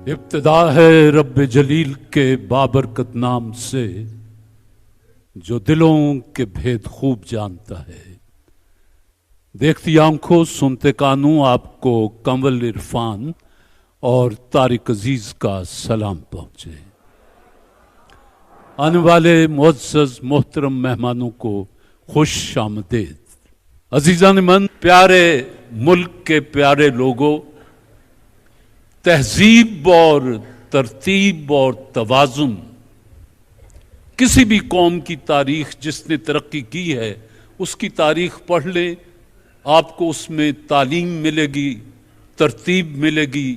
इब्तिदा है रब्ब जलील के बाबरकत नाम से, जो दिलों के भेद खूब जानता है। देखती आंखों सुनते कानों आपको कंवल इरफान और तारिक अजीज का सलाम पहुंचे। आने वाले मुअज़्ज़ज़ मोहतरम मेहमानों को खुश आमदीद। अजीज़ान मन, प्यारे मुल्क के प्यारे लोगों, तहजीब और तरतीब और तवाज़ुन किसी भी कौम की तारीख जिसने तरक्की की है उसकी तारीख पढ़ लें, आपको उसमें तालीम मिलेगी, तरतीब मिलेगी,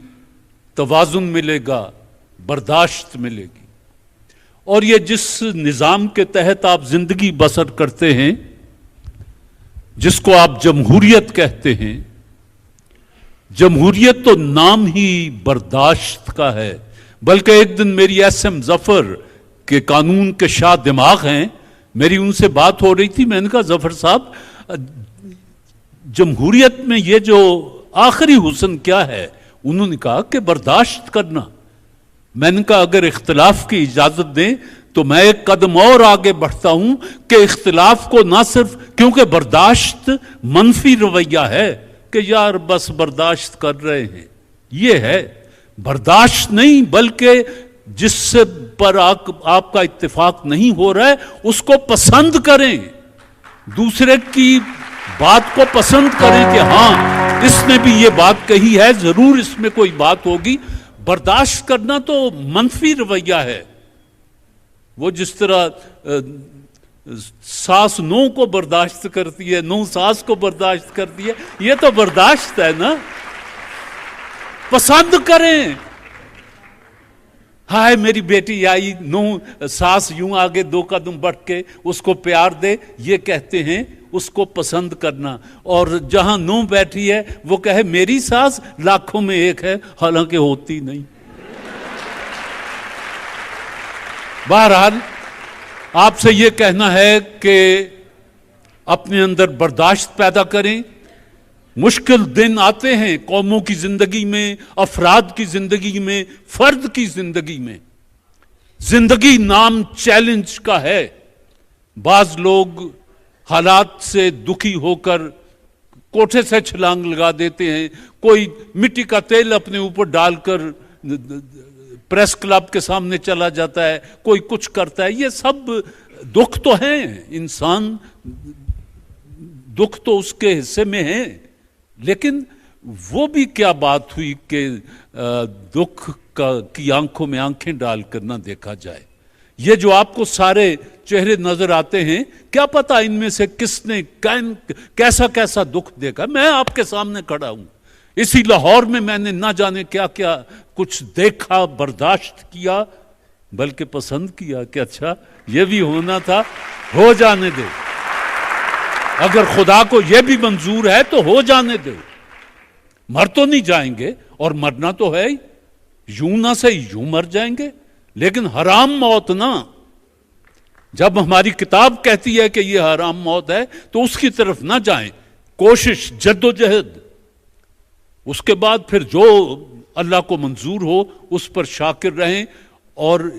तवाज़ुन मिलेगा, बर्दाश्त मिलेगी। और ये जिस निज़ाम के तहत आप जिंदगी बसर करते हैं, जिसको आप जमहूरियत कहते हैं, जमहूरियत तो नाम ही बर्दाश्त का है। बल्कि एक दिन मेरी एसएम जफर के कानून के शाह दिमाग हैं, मेरी उनसे बात हो रही थी। मैंने कहा जफर साहब, जमहूरियत में ये जो आखिरी हुस्न क्या है? उन्होंने कहा कि बर्दाश्त करना। मैंने कहा अगर इख्तिलाफ की इजाजत दें तो मैं एक कदम और आगे बढ़ता हूं कि इख्तिलाफ को ना सिर्फ, क्योंकि बर्दाश्त मनफी रवैया है कि यार बस बर्दाश्त कर रहे हैं, ये है बर्दाश्त नहीं, बल्कि जिससे पर आपका इत्तेफाक नहीं हो रहा है उसको पसंद करें, दूसरे की बात को पसंद करें कि हाँ इसने भी ये बात कही है, जरूर इसमें कोई बात होगी। बर्दाश्त करना तो मनफी रवैया है। वो जिस तरह सास नौ को बर्दाश्त करती है, नौ सास को बर्दाश्त करती है, ये तो बर्दाश्त है ना। पसंद करें। हाय मेरी बेटी आई, नौ सास यूं आगे दो कदम बढ़ के उसको प्यार दे, ये कहते हैं उसको पसंद करना। और जहां नौ बैठी है वो कहे मेरी सास लाखों में एक है, हालांकि होती नहीं। बहरहाल आपसे ये कहना है कि अपने अंदर बर्दाश्त पैदा करें। मुश्किल दिन आते हैं कौमों की जिंदगी में, अफराद की जिंदगी में, फर्द की जिंदगी में। जिंदगी नाम चैलेंज का है। बाज लोग हालात से दुखी होकर कोठे से छलांग लगा देते हैं, कोई मिट्टी का तेल अपने ऊपर डालकर प्रेस क्लब के सामने चला जाता है, कोई कुछ करता है। ये सब दुख तो हैं, इंसान दुख तो उसके हिस्से में है, लेकिन वो भी क्या बात हुई कि दुख की आंखों में आंखें डालकर ना देखा जाए। ये जो आपको सारे चेहरे नजर आते हैं, क्या पता इनमें से किसने कैसा कैसा दुख देखा। मैं आपके सामने खड़ा हूं, इसी लाहौर में मैंने ना जाने क्या क्या कुछ देखा, बर्दाश्त किया, बल्कि पसंद किया कि अच्छा ये भी होना था, हो जाने दे। अगर खुदा को यह भी मंजूर है तो हो जाने दे। मर तो नहीं जाएंगे, और मरना तो है ही, यूं ना से यूं मर जाएंगे, लेकिन हराम मौत ना। जब हमारी किताब कहती है कि यह हराम मौत है तो उसकी तरफ ना जाएं। कोशिश, जद्दोजहद, उसके बाद फिर जो अल्लाह को मंजूर हो उस पर शाकिर रहें। और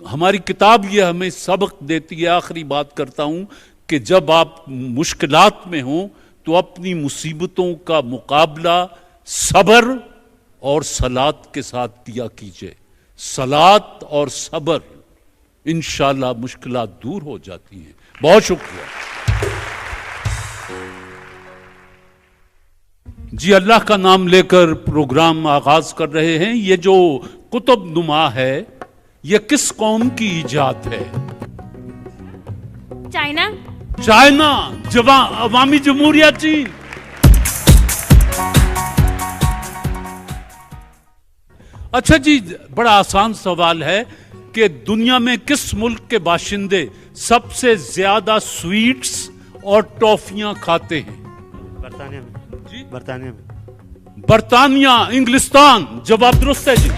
हमारी किताब ये हमें सबक देती है, आखिरी बात करता हूं, कि जब आप मुश्किलात में हो तो अपनी मुसीबतों का मुकाबला सब्र और सलात के साथ किया कीजिए। सलात और सब्र, इंशाअल्लाह मुश्किलात दूर हो जाती हैं। बहुत शुक्रिया जी। अल्लाह का नाम लेकर प्रोग्राम आगाज कर रहे हैं। ये जो कुतुब नुमा है, ये किस कौम की इजाद है? चाइना। चाइना, अवामी जमहूरिया चीन। अच्छा जी, बड़ा आसान सवाल है कि दुनिया में किस मुल्क के बाशिंदे सबसे ज्यादा स्वीट्स और टॉफियां खाते हैं? बर्तानिया में। जी, बर्तानिया में। बर्तानिया, इंग्लिस्तान। जवाब दुरुस्त है जी।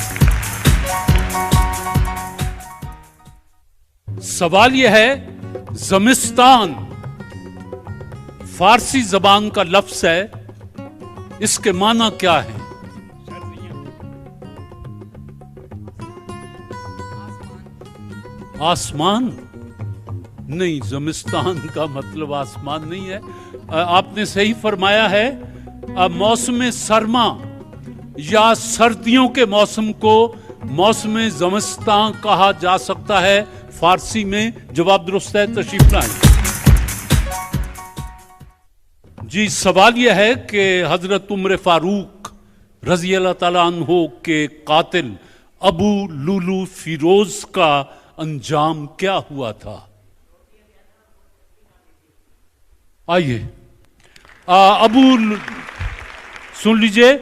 सवाल यह है, ज़मिस्तान फारसी जबान का लफ्ज है, इसके माना क्या है? आसमान नहीं, ज़मिस्तान का मतलब आसमान नहीं है। आपने सही फरमाया है। मौसम सरमा या सर्दियों के मौसम को मौसम ज़मिस्तान कहा जा सकता है फारसी में। जवाब दुरुस्त है, तशरीफ लाएं। जी, सवाल यह है कि हजरत उमर फारूक रजी अल्लाह ताला अन्हो के कातिल अबू लुलू फिरोज का अंजाम क्या हुआ था? आइए, सुन लीजिए।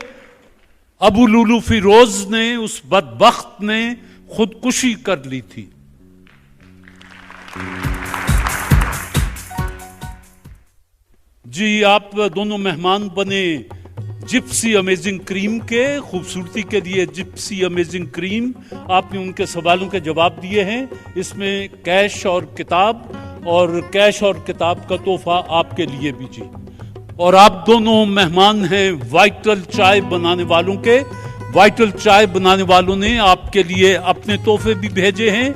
अबू लुलू फिरोज ने, उस बदबख्त ने खुदकुशी कर ली थी। जी, आप दोनों मेहमान बने जिप्सी अमेजिंग क्रीम के। खूबसूरती के लिए जिप्सी अमेजिंग क्रीम। आपने उनके सवालों के जवाब दिए हैं। इसमें कैश और किताब, और कैश और किताब का तोहफा आपके लिए भी जी। और आप दोनों मेहमान हैं वाइटल चाय बनाने वालों के। वाइटल चाय बनाने वालों ने आपके लिए अपने तोहफे भी भेजे हैं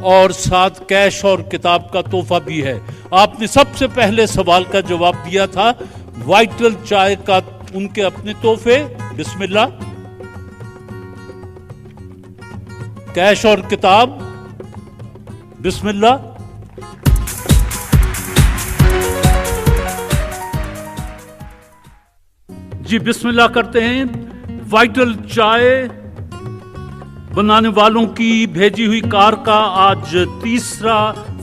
और साथ कैश और किताब का तोहफा भी है। आपने सबसे पहले सवाल का जवाब दिया था। वाइटल चाय का उनके अपने तोहफे, बिस्मिल्लाह। कैश और किताब, बिस्मिल्लाह। जी, बिस्मिल्लाह करते हैं। वाइटल चाय बनाने वालों की भेजी हुई कार का आज तीसरा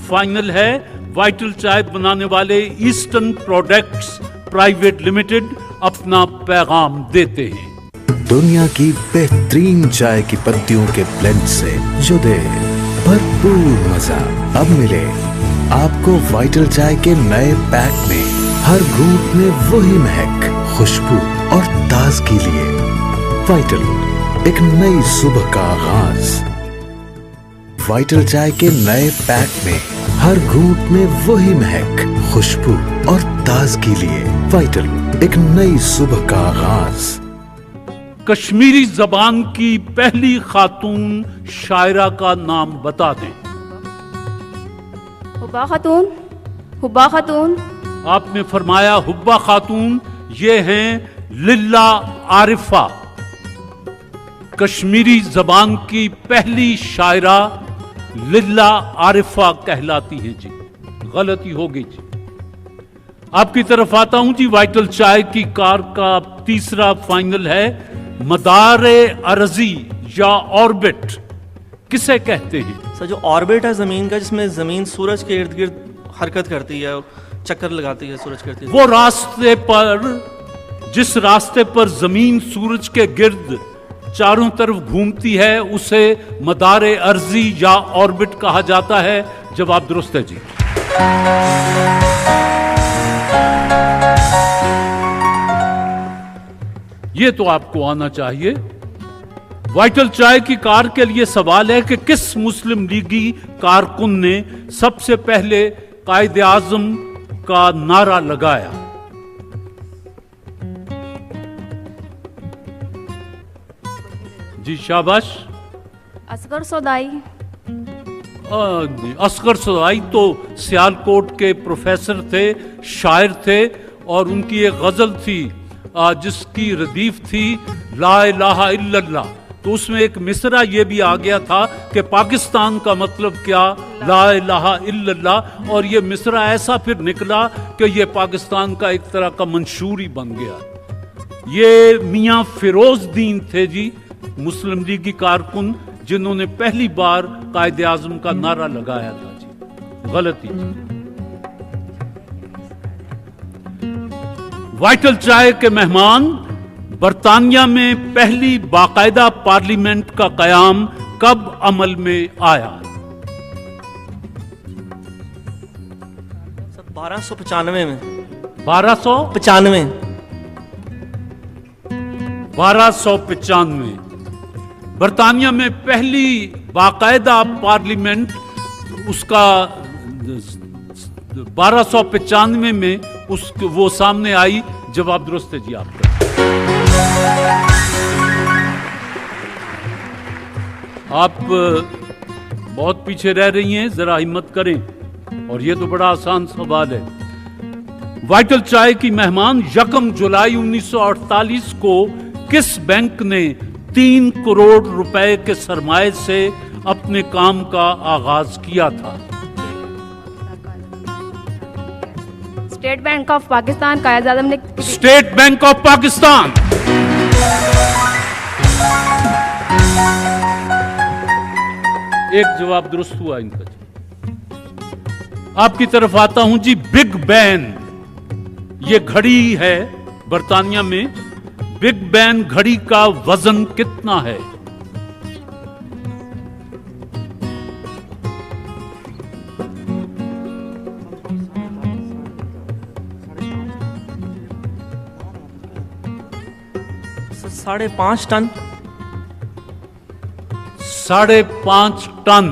फाइनल है। वाइटल चाय बनाने वाले ईस्टर्न प्रोडक्ट्स प्राइवेट लिमिटेड अपना पैगाम देते हैं। दुनिया की बेहतरीन चाय की पत्तियों के ब्लेंड से जो दे भरपूर मजा। अब मिले आपको वाइटल चाय के नए पैक में। हर घूंट में वही महक, खुशबू और ताजगी लिए। वाइटल, एक नई सुबह का आगाज। वाइटल चाय के नए पैक में हर घूंट में वही महक, खुशबू और ताजगी लिए। वाइटल, एक नई सुबह का आगाज। कश्मीरी जबान की पहली खातून शायरा का नाम बता दें। हुब्बा खातून। हुब्बा खातून। आपने फरमाया हुब्बा खातून। ये हैं लिल्ला आरिफा। कश्मीरी जबान की पहली शायरा लिल्ला आरिफा कहलाती हैं जी। गलती हो गई जी। आपकी तरफ आता हूं जी। वाइटल चाय की कार का तीसरा फाइनल है। मदारे अर्जी या ऑर्बिट किसे कहते हैं? सर, जो ऑर्बिट है जमीन का, जिसमें जमीन सूरज के इर्द गिर्द हरकत करती है, चक्कर लगाती है, सूरज करती है। वो रास्ते पर, जिस रास्ते पर जमीन सूरज के गिर्द चारों तरफ घूमती है, उसे मदारे अर्जी या ऑर्बिट कहा जाता है। जवाब दुरुस्त है जी। ये तो आपको आना चाहिए। वाइटल चाय की कार के लिए सवाल है कि किस मुस्लिम लीगी कारकुन ने सबसे पहले कायदे आजम का नारा लगाया? जी, शाबाश। असगर सौदाई। असगर सौदाई तो सियालकोट के प्रोफेसर थे, शायर थे, और उनकी एक गजल थी जिसकी रदीफ थी ला इलाहा इल्लल्लाह। तो उसमें एक मिसरा ये भी आ गया था कि पाकिस्तान का मतलब क्या, ला इलाहा इल्लल्लाह। और ये मिसरा ऐसा फिर निकला कि ये पाकिस्तान का एक तरह का मंशूर ही बन गया। ये मियां फिरोजदीन थे जी, मुस्लिम लीग की कारकुन, जिन्होंने पहली बार कायदे आजम का नारा लगाया था जी। गलती जी। वाइटल चाय के मेहमान, बरतानिया में पहली बाकायदा पार्लियामेंट का कयाम कब अमल में आया? 1295 में। 1295। बरतानिया में पहली बाकायदा पार्लियामेंट, उसका 1295 में वो सामने आई। जवाब दुरुस्त है जी आपका। आप बहुत पीछे रह रही हैं, जरा हिम्मत करें। और ये तो बड़ा आसान सवाल है। वाइटल चाय की मेहमान 1 जुलाई 1948 को किस बैंक ने 3 करोड़ रुपए के सरमाए से अपने काम का आगाज किया था? State bank of Pakistan. Quaid Azam ने स्टेट बैंक ऑफ पाकिस्तान। एक जवाब दुरुस्त हुआ इनका। आपकी तरफ आता हूं जी। बिग बैन, ये घड़ी है बर्तानिया में। बिग बैन घड़ी का वजन कितना है? Sir 5.5 ton. 5.5 टन।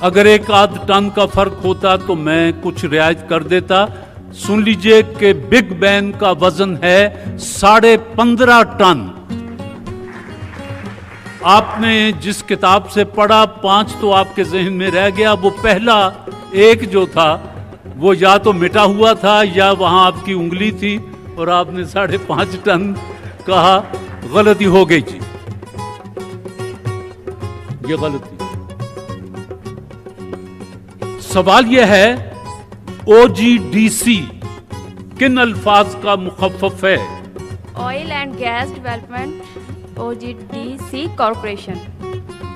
अगर एक आध टन का फर्क होता तो मैं कुछ रियायत कर देता। सुन लीजिए कि बिग बैन का वजन है 15.5 टन। आपने जिस किताब से पढ़ा 5 तो आपके जहन में रह गया। वो पहला 1 जो था वो या तो मिटा हुआ था या वहां आपकी उंगली थी और आपने 5.5 टन कहा। गलती हो गई जी, ये गलती। सवाल यह है OGDC किन अल्फाज का मुखफ़फ़ है? Oil and gas development OGDC corporation.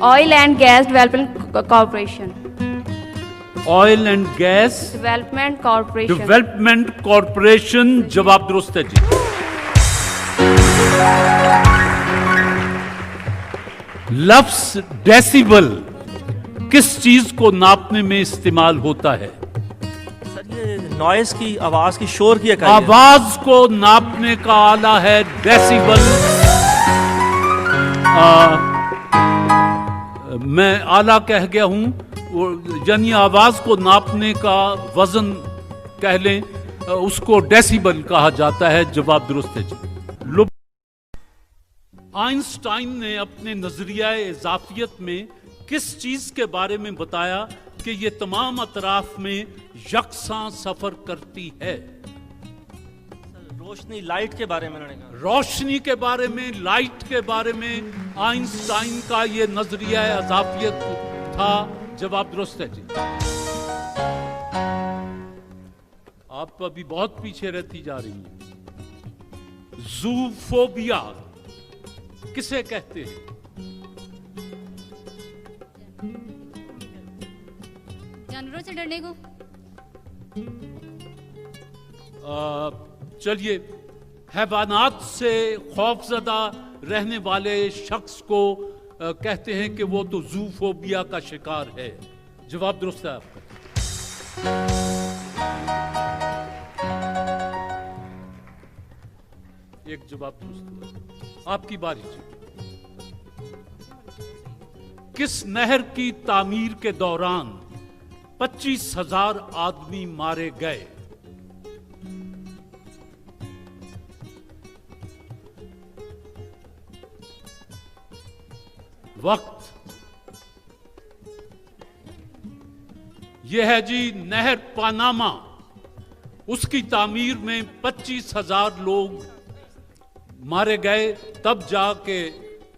Oil and gas development corporation. Oil and gas development corporation. Development corporation. जवाब दुरुस्त है जी। लफ्ज डेसिबल किस चीज को नापने में इस्तेमाल होता है? सर ये नॉइस की, आवाज की, शोर की इकाई है। आवाज को नापने का आला है डेसिबल। मैं आला कह गया हूं, यानी आवाज को नापने का वजन कह लें, उसको डेसिबल कहा जाता है। जवाब दुरुस्त है जी। आइंस्टाइन ने अपने नजरिया इजाफियत में किस चीज के बारे में बताया कि ये तमाम अतराफ में यकसां सफर करती है? रोशनी, लाइट के बारे में उन्होंने कहा। रोशनी के बारे में, लाइट के बारे में आइंस्टाइन का ये नजरिया इजाफियत था। जवाब दुरुस्त है जी। आप अभी बहुत पीछे रहती जा रही हैं। ज़ूफोबिया किसे कहते हैं? जानवरों से डरने को। चलिए, हैवानात से खौफजदा रहने वाले शख्स को कहते हैं कि वो तो ज़ूफोबिया का शिकार है। जवाब दुरुस्त है आपका। एक जवाब दुरुस्त हुआ। आपकी बारी जी। किस नहर की तामीर के दौरान 25,000 आदमी मारे गए? वक्त। यह है जी नहर पानामा। उसकी तामीर में 25,000 लोग मारे गए। तब जाके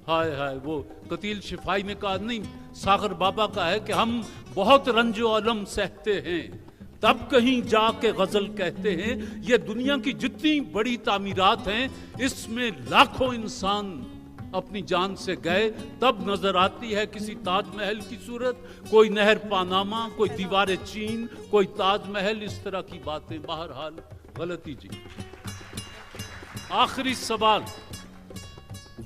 हाय हाय, वो कतील शिफाई ने कहा, नहीं, सागर बाबा का है कि हम बहुत रंजो अलम सहते हैं, तब कहीं जाके गजल कहते हैं। ये दुनिया की जितनी बड़ी तामीरात हैं, इसमें लाखों इंसान अपनी जान से गए, तब नजर आती है किसी ताजमहल की सूरत, कोई नहर पानामा, कोई दीवार चीन, कोई ताजमहल, इस तरह की बातें। बहरहाल गलती जी। आखिरी सवाल,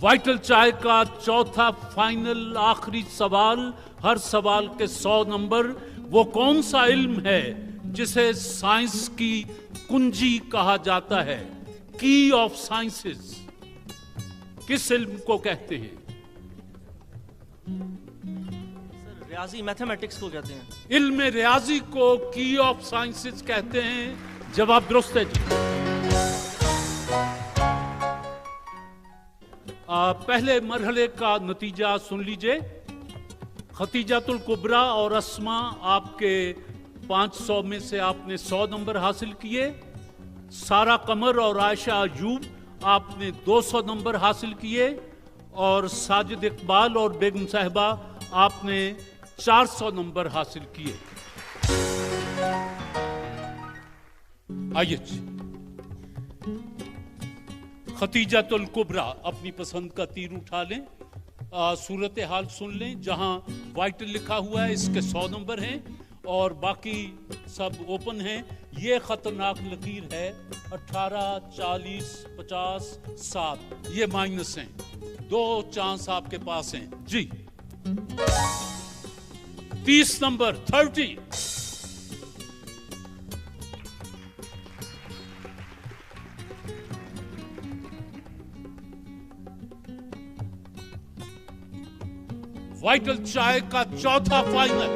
वाइटल चाय का चौथा फाइनल आखिरी सवाल। हर सवाल के 100 नंबर। वो कौन सा इल्म है जिसे साइंस की कुंजी कहा जाता है? की ऑफ साइंसेस किस इल्म को कहते हैं? सर रियाजी, मैथमेटिक्स को कहते हैं। इल्म रियाजी को की ऑफ साइंसेस कहते हैं। जवाब दुरुस्त है जी। पहले मरहले का नतीजा सुन लीजिए। खतीजातुल कुबरा और अस्मा आपके 500 में से आपने 100 नंबर हासिल किए। सारा कमर और आयशा अयूब आपने 200 नंबर हासिल किए और साजिद इकबाल और बेगम साहिबा आपने 400 नंबर हासिल किए। आइए खतीजातुल कुबरा, अपनी पसंद का तीर उठा लें, सूरत हाल सुन लें। जहां वाइटल लिखा हुआ है इसके 100 नंबर हैं और बाकी सब ओपन हैं। ये खतरनाक लकीर है 18, 40, 50, 7, ये माइनस हैं। 2 चांस आपके पास हैं जी। 30 नंबर 30, वाइटल चाय का चौथा फाइनल।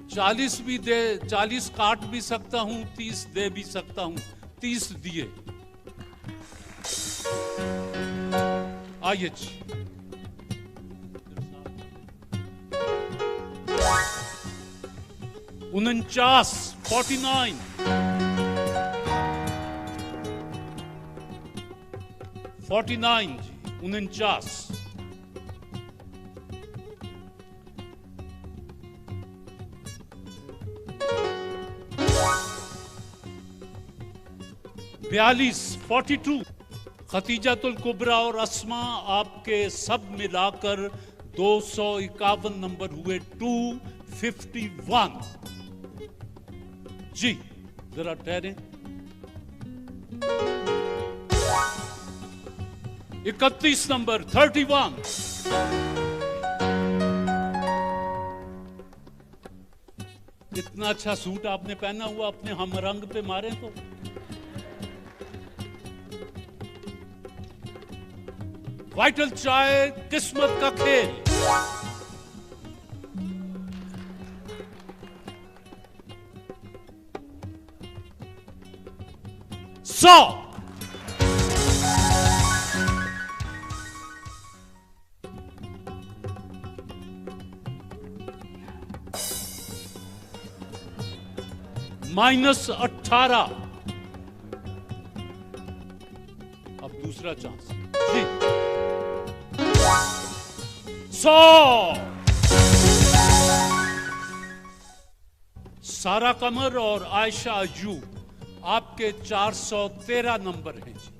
चालीस भी दे, 40 काट भी सकता हूं, 30 दे भी सकता हूं। 30 दिए। आइए जी। 49, 49, 49 जी, 49। 42, 42। खतीजातुल कुबरा और अस्मा आपके सब मिलाकर 251 नंबर हुए। 251 जी। जरा ठहरे। 31 नंबर 31। इतना अच्छा सूट आपने पहना हुआ, अपने हम रंग पे मारे तो। वाइटल चाय, किस्मत का खेल। सौ। -18। अब दूसरा चांस जी। 100। सारा कमर और आयशा अयूब आपके 413 नंबर हैं जी।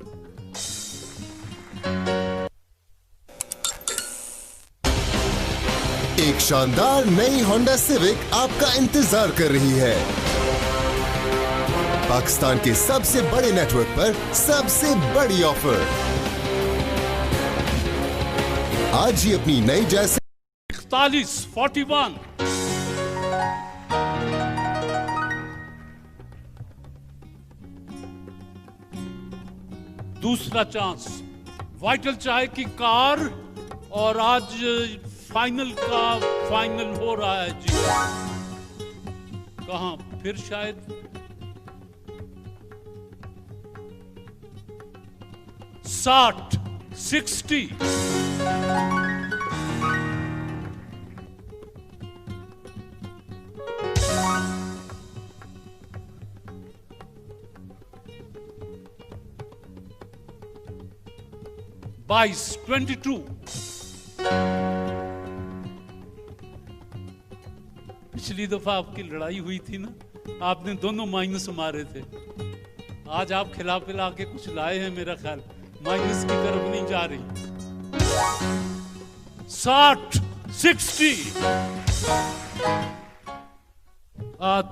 एक शानदार नई होंडा सिविक आपका इंतजार कर रही है। पाकिस्तान के सबसे बड़े नेटवर्क पर सबसे बड़ी ऑफर। आज ही अपनी नई जैसे 41, 41। दूसरा चांस, वाइटल चाय की कार और आज फाइनल का फाइनल हो रहा है जी। कहां फिर शायद 60, 60। बाईस, 22। पिछली दफा आपकी लड़ाई हुई थी ना, आपने दोनों माइनस मारे थे। आज आप खिला पिला के कुछ लाए हैं, मेरा ख्याल माइनस की तरफ नहीं जा रही। 60, 60।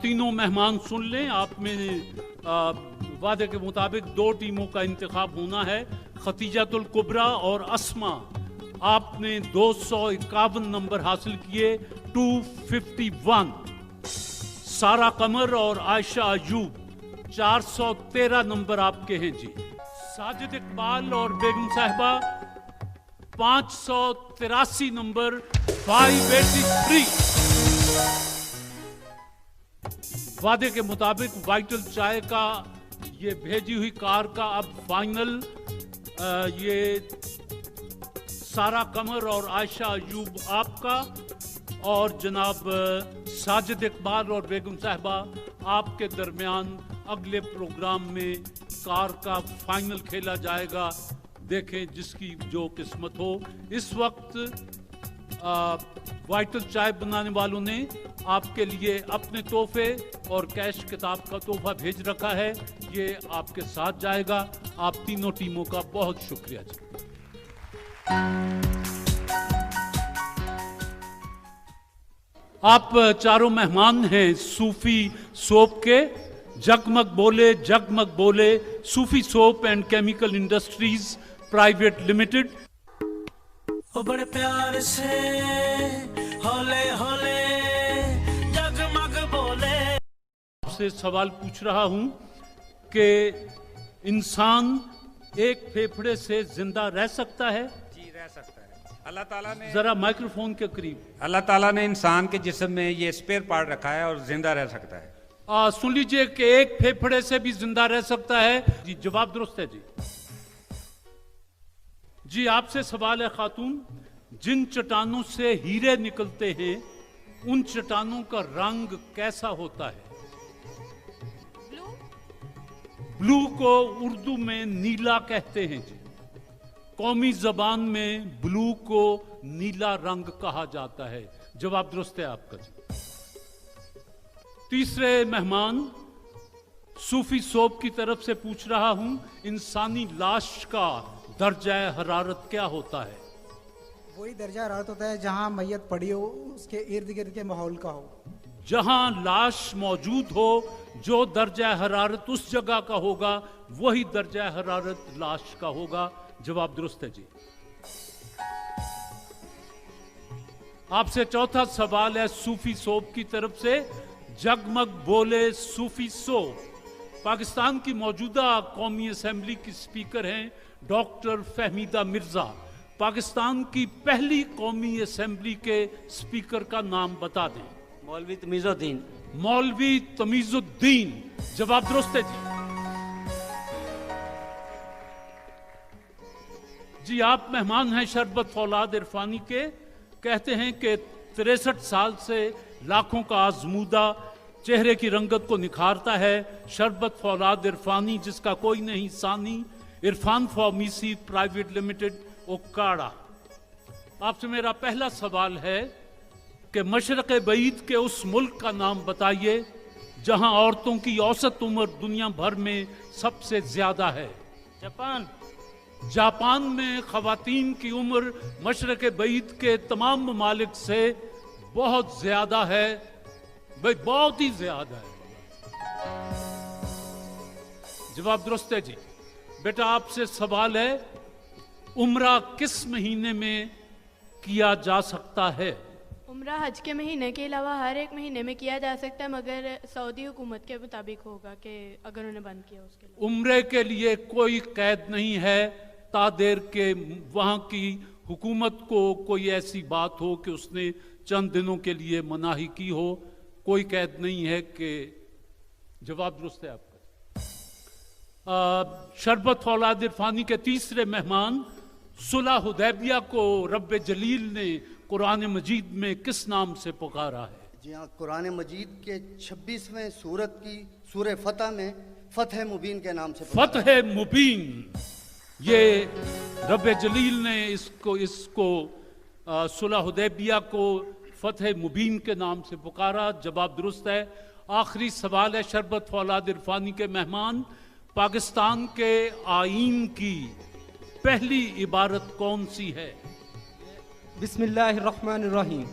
तीनों मेहमान सुन लें। आप में वादे के मुताबिक 2 टीमों का इंतखाब होना है, खतीजातुल कुबरा और अस्मा। आपने 251 नंबर हासिल किए, 251। सारा कमर और आयशा अयूब 413 नंबर आपके हैं जी। साजिद इकबाल और बेगम साहिबा 583 नंबर 583। वादे के मुताबिक वाइटल चाय का ये भेजी हुई कार का अब फाइनल ये सारा कमर और आयशा अयूब आपका, और जनाब साजिद इकबाल और बेगम साहिबा आपके दरमियान अगले प्रोग्राम में कार का फाइनल खेला जाएगा। देखें जिसकी जो किस्मत हो। इस वक्त वाइटल चाय बनाने वालों ने आपके लिए अपने तोहफे और कैश किताब का तोहफा भेज रखा है, ये आपके साथ जाएगा। आप तीनों टीमों का बहुत शुक्रिया जी। आप चारों मेहमान हैं सूफी सोप के। जगमग बोले Sufi soap and chemical industries private limited. बड़े प्यार से होले होले जगमग बोले। आपसे सवाल पूछ रहा हूं कि इंसान एक फेफड़े से जिंदा रह सकता है? जी रह सकता है। अल्लाह ताला ने जरा माइक्रोफोन के करीब। अल्लाह ताला ने इंसान के जिस्म में ये स्पेयर पार्ट रखा है और जिंदा रह सकता है। सुन लीजिए कि एक फेफड़े से भी जिंदा रह सकता है। जी जवाब दुरुस्त है जी। जी आपसे सवाल है खातून, जिन चट्टानों से हीरे निकलते हैं उन चट्टानों का रंग कैसा होता है? ब्लू को उर्दू में नीला कहते हैं जी। कौमी जबान में ब्लू को नीला रंग कहा जाता है। जवाब दुरुस्त है आपका जी। तीसरे मेहमान सूफी सोप की तरफ से पूछ रहा हूं, इंसानी लाश का दर्जा हरारत क्या होता है? वही दर्जा हरारत होता है जहां मैयत पड़ी हो, उसके इर्द गिर्द के माहौल का हो। जहां लाश मौजूद हो, जो दर्जा हरारत उस जगह का होगा वही दर्जा हरारत लाश का होगा। जवाब दुरुस्त है जी। आपसे चौथा सवाल है सूफी सोप की तरफ से। जगमग बोले सूफी सोप पाकिस्तान की मौजूदा कौमी असेंबली की स्पीकर हैं डॉक्टर फहमीदा मिर्जा। पाकिस्तान की पहली कौमी असेंबली के स्पीकर का नाम बता दें। मौलवी तमीजुद्दीन। मौलवी तमीजुद्दीन। जवाब दुरुस्त है जी। जी आप मेहमान हैं शरबत फौलाद इरफानी के। कहते हैं कि 63 साल से लाखों का आजमूदा चेहरे की रंगत को निखारता है शरबत फौलाद इरफानी, जिसका कोई नहीं सानी। Irfan pharmacy private limited Okara. आपसे मेरा पहला सवाल है कि मशरक़ बईद के उस मुल्क का नाम बताइए जहां औरतों की औसत उम्र दुनिया भर में सबसे ज्यादा है। जापान। जापान में खवातीन की उम्र मशरक़ बईद के तमाम ममालिक से बहुत ज्यादा है, भाई बहुत ही ज्यादा है। जवाब दुरुस्त है जी। बेटा आपसे सवाल है, उम्रा किस महीने में किया जा सकता है? उम्रा हज के महीने के अलावा हर एक महीने में किया जा सकता है, मगर सऊदी हुकूमत के मुताबिक होगा कि अगर उन्होंने बंद किया उसके लिए। उम्रे के लिए कोई कैद नहीं है तादेर के वहां की हुकूमत को कोई ऐसी बात हो कि उसने चंद दिनों के लिए मनाही की हो, कोई कैद नहीं है कि। जवाब दुरुस्त है आपका। शरबत फौलाद इरफानी के तीसरे मेहमान, सुलह हुदैबिया को रब्बे जलील ने कुरान मजीद में किस नाम से पुकारा है? जी हाँ, कुरान मजीद के 26वें सूरत की सूरह फतह में फतह मुबीन के नाम से फतह मुबीन। ये रब्बे जलील ने इसको सुलह हुदैबिया को फतह मुबीन के नाम से पुकारा। जवाब दुरुस्त है। आखिरी सवाल है शरबत फौलाद इरफानी के मेहमान, पाकिस्तान के आईन की पहली इबारत कौन सी है? बिस्मिल्लाहिर्रहमानिर्रहीम।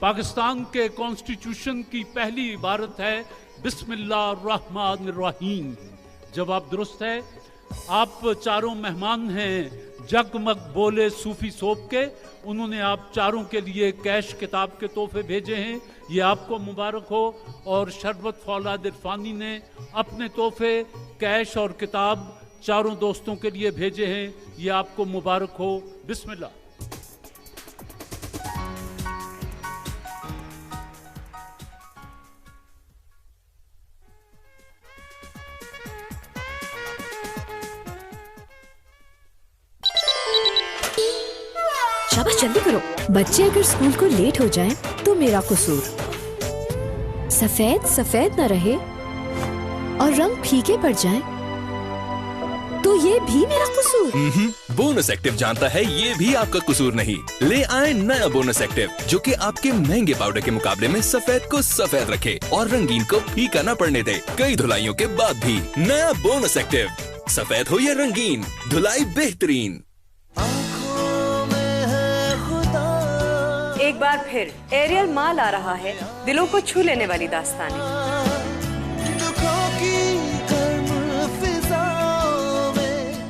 पाकिस्तान के कॉन्स्टिट्यूशन की पहली इबारत है बिस्मिल्लाहिर्रहमानिर्रहीम। जवाब दुरुस्त है। आप चारों मेहमान हैं जगमग बोले सूफी सोप के। उन्होंने आप चारों के लिए कैश किताब के तोहफे भेजे हैं, ये आपको मुबारक हो। और शरबत फौलाद इरफानी ने अपने तोहफे कैश और किताब चारों दोस्तों के लिए भेजे हैं, ये आपको मुबारक हो। बिस्मिल्लाह। बस जल्दी करो। बच्चे अगर स्कूल को लेट हो जाएं, तो मेरा कसूर। सफेद सफेद न रहे और रंग फीके पड़ जाएं, तो ये भी मेरा कसूर। बोनस एक्टिव जानता है ये भी आपका कसूर नहीं। ले आए नया बोनस एक्टिव, जो कि आपके महंगे पाउडर के मुकाबले में सफेद को सफेद रखे और रंगीन को फीका न पड़ने दे, कई धुलाइयों के बाद भी। नया बोनस एक्टिव, सफेद हो या रंगीन, धुलाई बेहतरीन। एक बार फिर एरियल माल आ रहा है दिलों को छू लेने वाली दास्तानें।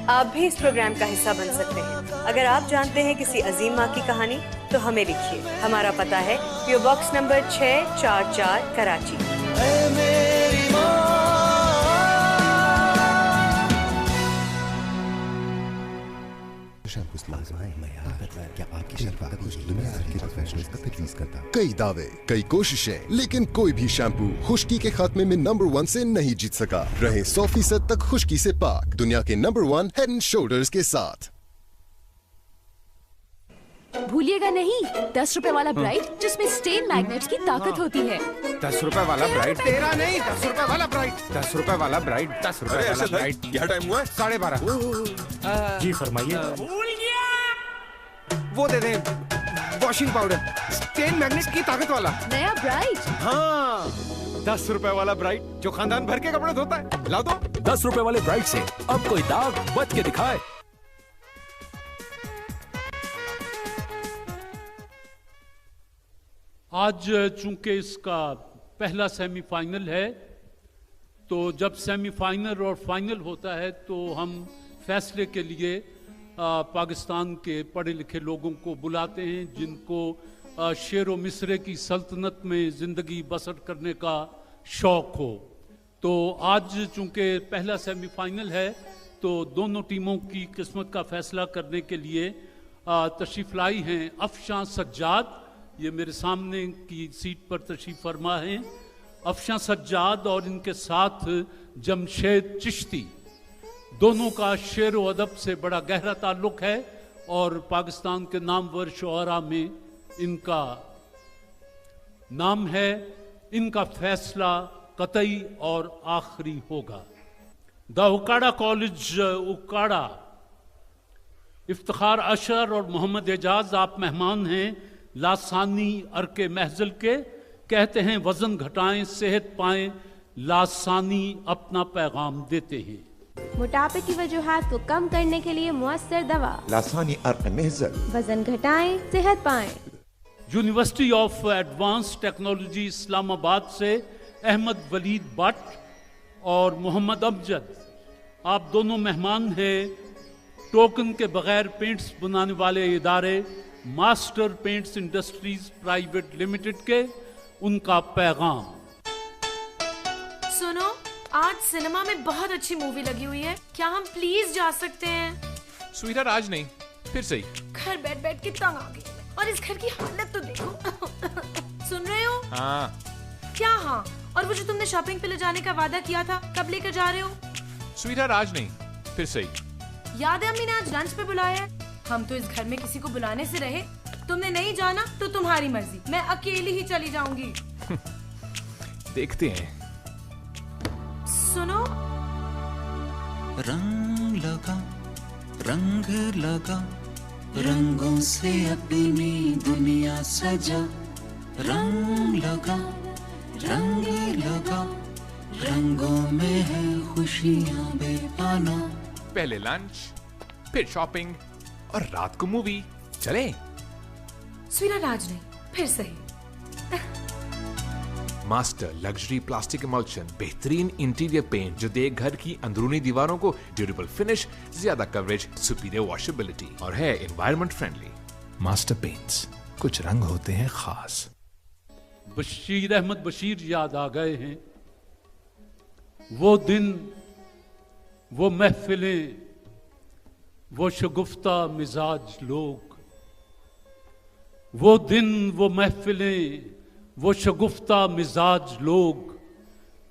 आप भी इस प्रोग्राम का हिस्सा बन सकते हैं। अगर आप जानते हैं किसी अजीम माँ की कहानी, तो हमें लिखिए। हमारा पता है पीओ बॉक्स नंबर 644 कराची। कई दावे, कई कोशिशें, लेकिन कोई भी शैम्पू खुश्की के खात्मे में नंबर 1 से नहीं जीत सका। रहे 100% तक खुश्की से पाक दुनिया के नंबर 1 हेड एंड शोल्डर्स के साथ। भूलिएगा नहीं, 10 रुपए वाला ब्राइट जिसमें स्टेन मैग्नेट्स की ताकत होती है। 10 रुपए वाला ब्राइट तेरा नहीं, 10 रुपए वाला ब्राइट, 10 रुपए वाला ब्राइट, 10 रुपए वाला ब्राइट। क्या टाइम हुआ? 12:30। जी फरमाइए। वो दे दें वॉशिंग पाउडर, स्टेन मैग्नेट की ताकत वाला नया ब्राइट। हाँ, 10 रुपए वाला ब्राइट जो खानदान भर के कपड़े धोता है। ला दो। 10 रुपए वाले ब्राइट से अब कोई दाग बच के दिखाए। आज चूंकि इसका पहला सेमीफाइनल है, तो जब सेमीफाइनल और फाइनल होता है तो हम फैसले के लिए पाकिस्तान के पढ़े लिखे लोगों को बुलाते हैं, जिनको शेर व मिसरे की सल्तनत में ज़िंदगी बसर करने का शौक़ हो। तो आज चूंकि पहला सेमीफाइनल है, तो दोनों टीमों की किस्मत का फैसला करने के लिए तशरीफ़ लाई हैं अफशां सज्जाद, ये मेरे सामने की सीट पर तशरीफ़ फरमा हैं। अफशां सज्जाद और इनके साथ जमशेद चिश्ती, दोनों का शेर व अदब से बड़ा गहरा ताल्लुक़ है और पाकिस्तान के नामवर शुअरा में इनका नाम है। इनका फैसला कतई और आखिरी होगा। द उकाड़ा कॉलेज उकाड़ा, इफ्तिखार अशर और मोहम्मद एजाज आप मेहमान हैं लासानी अर्के महजल के। कहते हैं वजन घटाएं सेहत पाएं, लासानी अपना पैगाम देते हैं। मोटापे की वजूहात को कम करने के लिए मुअस्सर दवा लासानी अर्क महजल। वजन घटाएं सेहत पाएं। University of advance technology Islamabad से अहमद वलीद भट्ट और मोहम्मद अमजद, आप दोनों मेहमान हैं टोकन के बगैर पेंट्स बनाने वाले इदारे master paints industries private limited के। उनका पैगाम। सुनो, आज सिनेमा में बहुत अच्छी मूवी लगी हुई है, क्या हम प्लीज जा सकते हैं? स्वीटर आज नहीं, फिर सही। घर बैठ बैठ के तंग आ गई और इस घर की हालत तो देखो। सुन रहे हो? हाँ। क्या हाँ? और वो जो तुमने शॉपिंग पे ले जाने का वादा किया था, कब लेकर जा रहे हो? स्वीटर आज नहीं, फिर सही। याद है अम्मी ने आज लंच पे बुलाया है? हम तो इस घर में किसी को बुलाने से रहे। तुमने नहीं जाना तो तुम्हारी मर्जी, मैं अकेली ही चली जाऊंगी। देखते हैं। सुनो, रंग लगा, रंग लगा, रंगों से अपनी दुनिया सजा। रंग लगा, रंग लगा, रंगों में है खुशियां बेपाना। पहले लंच, फिर शॉपिंग और रात को मूवी। चले? स्वीटर आज नहीं, फिर सही। मास्टर लग्जरी प्लास्टिक इमल्शन, बेहतरीन इंटीरियर पेंट जो दे घर की अंदरूनी दीवारों को ड्यूरेबल फिनिश, ज्यादा कवरेज, सुपीरियर वॉशेबिलिटी और है एनवायरनमेंट फ्रेंडली। मास्टर पेंट्स, कुछ रंग होते हैं खास। बशीर अहमद बशीर याद आ गए हैं। वो दिन, वो महफिलें, वो शगुफ्ता मिजाज लोग। वो दिन, वो महफिलें, वो शगुफ्ता मिजाज लोग।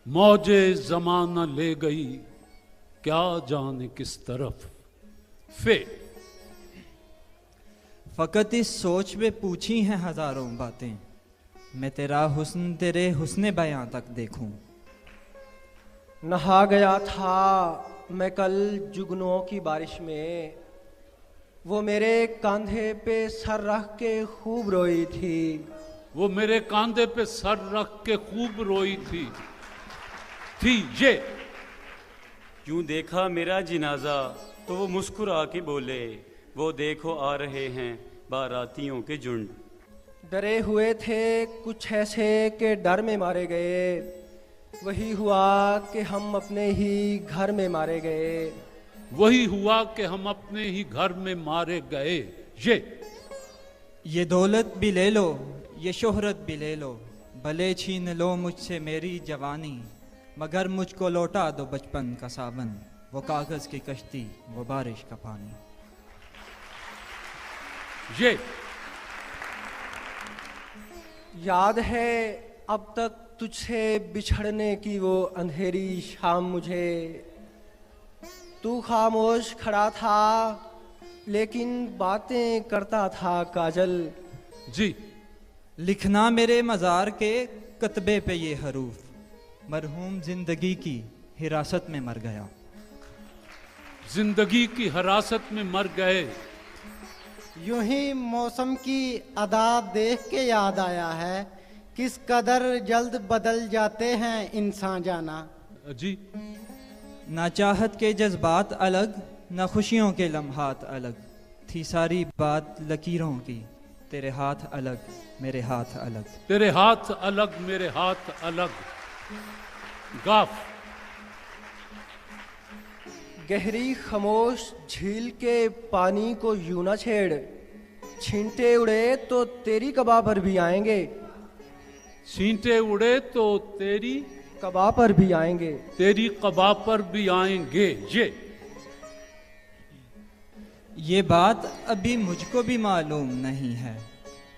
मौजे जमाना ले गई क्या जाने किस तरफ। फ़कत इस सोच में पूछी हैं हज़ारों बातें, मैं तेरा हुस्न तेरे हुस्न बयां तक देखूं। नहा गया था मैं कल जुगनुओं की बारिश में, वो मेरे कंधे पे सर रख के खूब रोई थी। वो मेरे कंधे पे सर रख के खूब रोई थी ये। यूं देखा मेरा जिनाजा तो वो मुस्कुरा के बोले, वो देखो आ रहे हैं बारातियों के झुंड। डरे हुए थे कुछ ऐसे के डर में मारे गए, वही हुआ कि हम अपने ही घर में मारे गए। वही हुआ कि हम अपने ही घर में मारे गए ये दौलत भी ले लो, ये शोहरत भी ले लो, भले छीन लो मुझसे मेरी जवानी, मगर मुझको लौटा दो बचपन का सावन, वो कागज की कश्ती वो बारिश का पानी। ये याद है अब तक तुझसे बिछड़ने की वो अंधेरी शाम मुझे, तू खामोश खड़ा था लेकिन बातें करता था काजल। जी लिखना मेरे मज़ार के कतबे पे ये हरूफ, मरहूम जिंदगी की हिरासत में मर गया। जिंदगी की हिरासत में मर गए। यूं ही मौसम की अदा देख के याद आया है, किस कदर जल्द बदल जाते हैं इंसान जाना। जी ना चाहत के जज्बात अलग, ना खुशियों के लम्हात अलग, थी सारी बात लकीरों की, तेरे हाथ अलग मेरे हाथ अलग। तेरे हाथ अलग मेरे हाथ अलग। गाफ गहरी खामोश झील के पानी को यूं ना छेड़, छींटे उड़े तो तेरी कबा पर भी आएंगे। छींटे उड़े तो तेरी कबा पर भी आएंगे। तेरी कबा पर भी आएंगे। ये बात अभी मुझको भी मालूम नहीं है,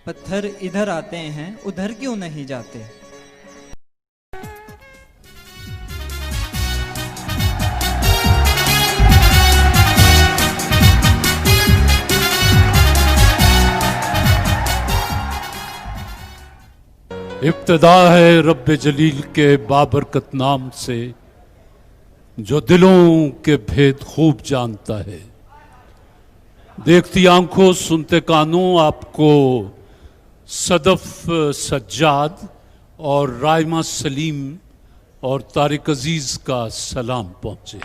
पत्थर इधर आते हैं उधर क्यों नहीं जाते। इब्तिदा है रब्बे जलील के बाबरकत नाम से, जो दिलों के भेद खूब जानता है। देखती आंखों सुनते कानों आपको सदफ सज्जाद और रायमा सलीम और तारिक अजीज का सलाम पहुंचे।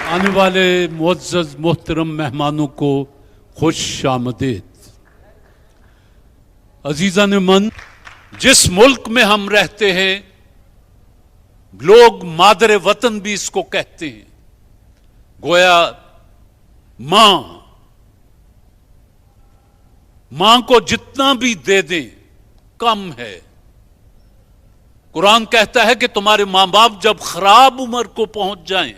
आने वाले मुअज़्ज़ज़ मोहतरम मेहमानों को खुश आमदीद। अजीज़ान मन, जिस मुल्क में हम रहते हैं लोग मादरे वतन भी इसको कहते हैं, गोया मां को जितना भी दे दें कम है। कुरान कहता है कि तुम्हारे मां बाप जब खराब उम्र को पहुंच जाएं,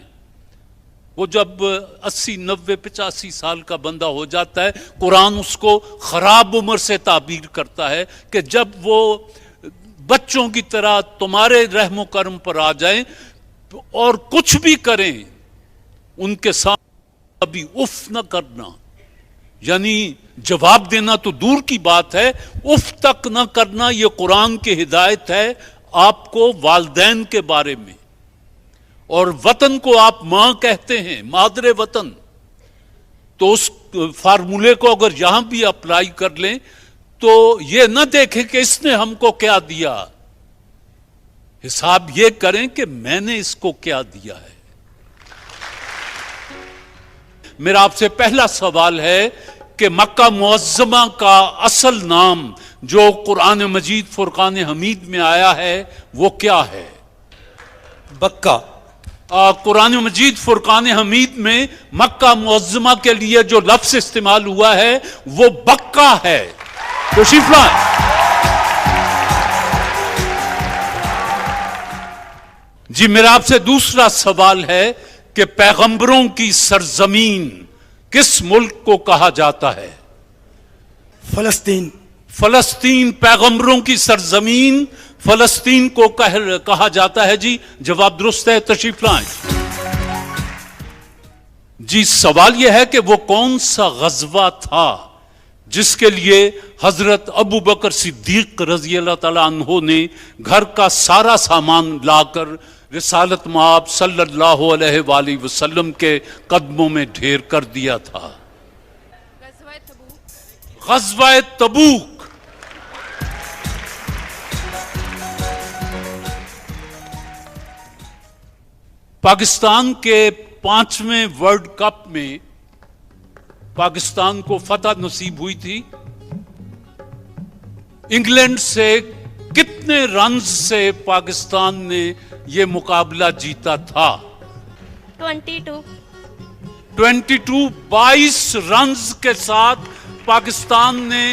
वो जब 80, 90, 85 साल का बंदा हो जाता है, कुरान उसको खराब उम्र से ताबीर करता है कि जब वो बच्चों की तरह तुम्हारे रहमो करम पर आ जाएं और कुछ भी करें उनके साथ कभी उफ न करना, यानी जवाब देना तो दूर की बात है, उफ तक न करना। यह कुरान की हिदायत है आपको वालदैन के बारे में। और वतन को आप मां कहते हैं, मादरे वतन, तो उस फार्मूले को अगर यहां भी अप्लाई कर लें तो यह न देखें कि इसने हमको क्या दिया, हिसाब यह करें कि मैंने इसको क्या दिया है। मेरा आपसे पहला सवाल है कि मक्का मुअज़्ज़मा का असल नाम जो कुरान मजीद फुरकान हमीद में आया है वो क्या है? बक्का। कुरान मजीद फुरकान हमीद में मक्का मुअज़्ज़मा के लिए जो लफ्ज़ इस्तेमाल हुआ है वो बक्का है। तशरीफ लाएं। जी मेरा आपसे दूसरा सवाल है कि पैगंबरों की सरजमीन किस मुल्क को कहा जाता है? फलस्तीन। फलस्तीन पैगंबरों की सरजमीन फलस्तीन को कहा जाता है। जी जवाब दुरुस्त है, तशरीफ लाएं। जी, सवाल यह है कि वो कौन सा गजवा था जिसके लिए हजरत अबू बकर सिद्दीक रजी अल्लाह ताला अन्हो ने घर का सारा सामान लाकर रिसालत माब सल्लल्लाहु अलैहि वसल्लम के कदमों में ढेर कर दिया था? गज़वा तबूक। पाकिस्तान के 5वें वर्ल्ड कप में पाकिस्तान को फतह नसीब हुई थी। इंग्लैंड से कितने रन्स से पाकिस्तान ने यह मुकाबला जीता था? 22 रन्स के साथ पाकिस्तान ने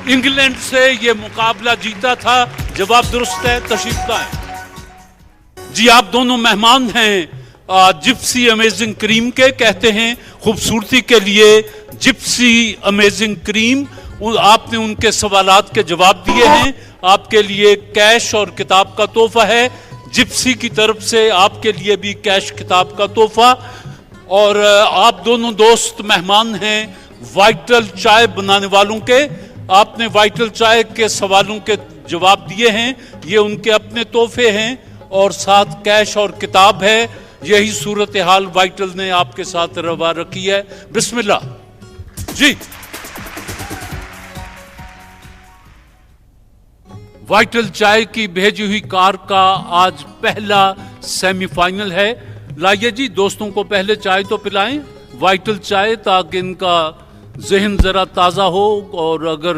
इंग्लैंड से यह मुकाबला जीता था। जवाब दुरुस्त है, तशरीफ लाएं। जी, आप दोनों मेहमान हैं जिप्सी अमेजिंग क्रीम के। कहते हैं खूबसूरती के लिए जिप्सी अमेजिंग क्रीम। आपने उनके सवालात के जवाब दिए हैं। आपके लिए कैश और किताब का तोहफा है। जिप्सी की तरफ से आपके लिए भी कैश किताब का तोहफा। और आप दोनों दोस्त मेहमान हैं वाइटल चाय बनाने वालों के। आपने वाइटल चाय के सवालों के जवाब दिए हैं। ये उनके अपने तोहफे हैं और साथ कैश और किताब है। यही सूरत हाल वाइटल ने आपके साथ रवा रखी है। बिस्मिल्लाह जी। वाइटल चाय की भेजी हुई कार का आज पहला सेमीफाइनल है। लाइए जी, दोस्तों को पहले चाय तो पिलाएं, वाइटल चाय, ताकि इनका जहन जरा ताजा हो और अगर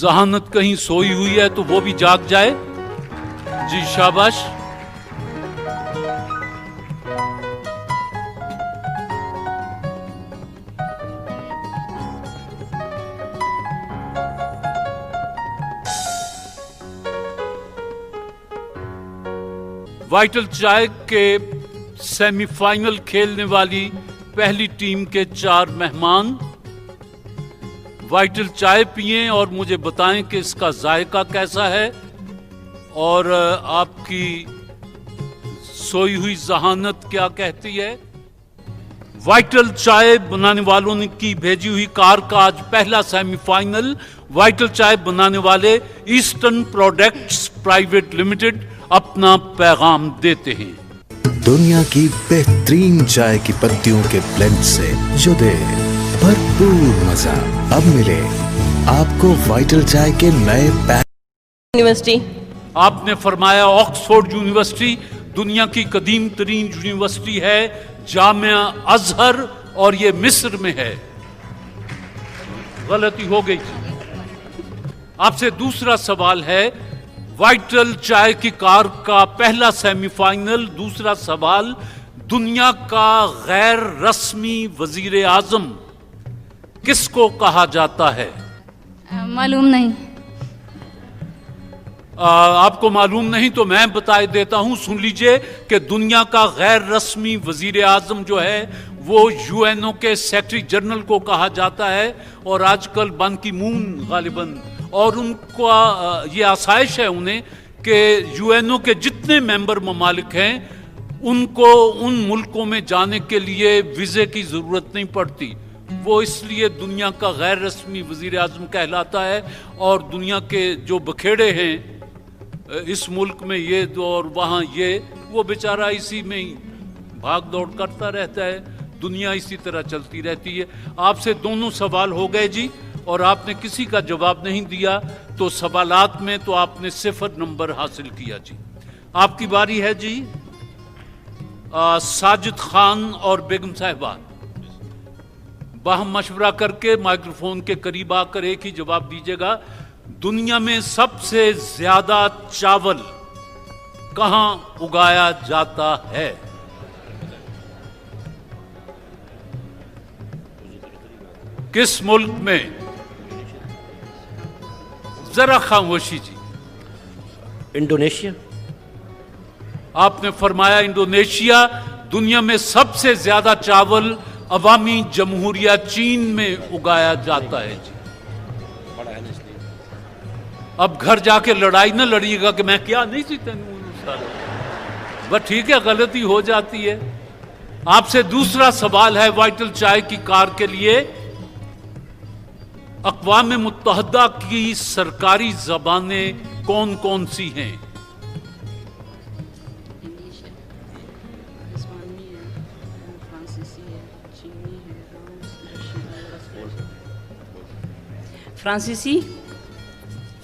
जहानत कहीं सोई हुई है तो वो भी जाग जाए। जी, शाबाश। वाइटल चाय के सेमीफाइनल खेलने वाली पहली टीम के 4 मेहमान वाइटल चाय पिएं और मुझे बताएं कि इसका जायका कैसा है और आपकी सोई हुई जहानत क्या कहती है। वाइटल चाय बनाने वालों ने की भेजी हुई कार का आज पहला सेमीफाइनल। वाइटल चाय बनाने वाले ईस्टर्न प्रोडक्ट्स प्राइवेट लिमिटेड अपना पैगाम देते हैं। दुनिया की बेहतरीन चाय की पत्तियों के ब्लेंड से जो दे भरपूर मजा। अब मिले आपको वाइटल चाय के नए पैक। यूनिवर्सिटी। आपने फरमाया ऑक्सफोर्ड यूनिवर्सिटी दुनिया की कदीम तरीन यूनिवर्सिटी है, जामिया अजहर, और ये मिस्र में है। गलती हो गई थी। आपसे दूसरा सवाल है, वाइटल चाय की कार का पहला सेमीफाइनल। दूसरा सवाल, दुनिया का गैर रस्मी वजीर आजम किसको कहा जाता है? मालूम नहीं। आपको मालूम नहीं तो मैं बता देता हूं, सुन लीजिए कि दुनिया का गैर रस्मी वजीर आजम जो है वो यूएनओ के सेक्रेटरी जनरल को कहा जाता है और आजकल बान की मून गालिबन, और उनका ये आसाइश है उन्हें कि यूएनओ के जितने मेंबर ममालिक हैं उनको उन मुल्कों में जाने के लिए वीज़े की ज़रूरत नहीं पड़ती। वो इसलिए दुनिया का गैर रस्मी वज़ीर आज़म कहलाता है। और दुनिया के जो बखेड़े हैं, इस मुल्क में ये तो और वहाँ ये, वो बेचारा इसी में ही भाग दौड़ करता रहता है। दुनिया इसी तरह चलती रहती है। आपसे दोनों सवाल हो गए जी, और आपने किसी का जवाब नहीं दिया, तो सवालात में तो आपने 0 नंबर हासिल किया जी। आपकी बारी है जी। साजिद खान और बेगम साहिबा बाहम मशवरा करके माइक्रोफोन के करीब आकर एक ही जवाब दीजिएगा। दुनिया में सबसे ज्यादा चावल कहां उगाया जाता है? किस मुल्क में? जरा खामोशी जी। इंडोनेशिया। आपने फरमाया इंडोनेशिया। दुनिया में सबसे ज्यादा चावल अवामी जमहूरिया चीन में उगाया जाता है जी। अब घर जाके लड़ाई न लड़िएगा कि मैं क्या नहीं सीता। बस ठीक है, गलती हो जाती है। आपसे दूसरा सवाल है वाइटल चाय की कार के लिए। अक़वाम मुत्तहदा की सरकारी ज़बानें कौन कौन सी हैं? फ्रांसीसी,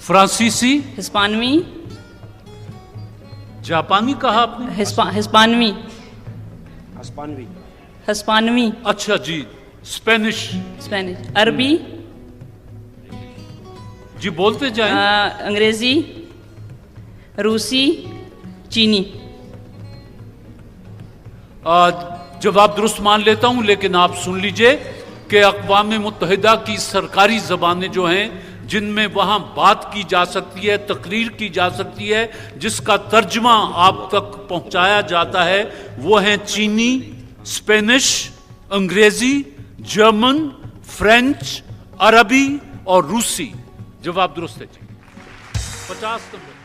फ्रांसीसी, हिस्पानवी, जापानी कहा आपने? हिस्पानवी, हिस्पानवी, हिस्पानवी। अच्छा जी। स्पेनिश, स्पेनिश, अरबी, जी बोलते जाएं। अंग्रेजी, रूसी, चीनी। जवाब दुरुस्त मान लेता हूं, लेकिन आप सुन लीजिए कि अक़वाम मुत्तहिदा की सरकारी ज़बानें जो हैं, जिनमें वहां बात की जा सकती है, तकरीर की जा सकती है, जिसका तर्जमा आप तक पहुंचाया जाता है, वो हैं चीनी, स्पेनिश, अंग्रेजी, जर्मन, फ्रेंच, अरबी और रूसी। जवाब दुरुस्त है जी। 50 नंबर।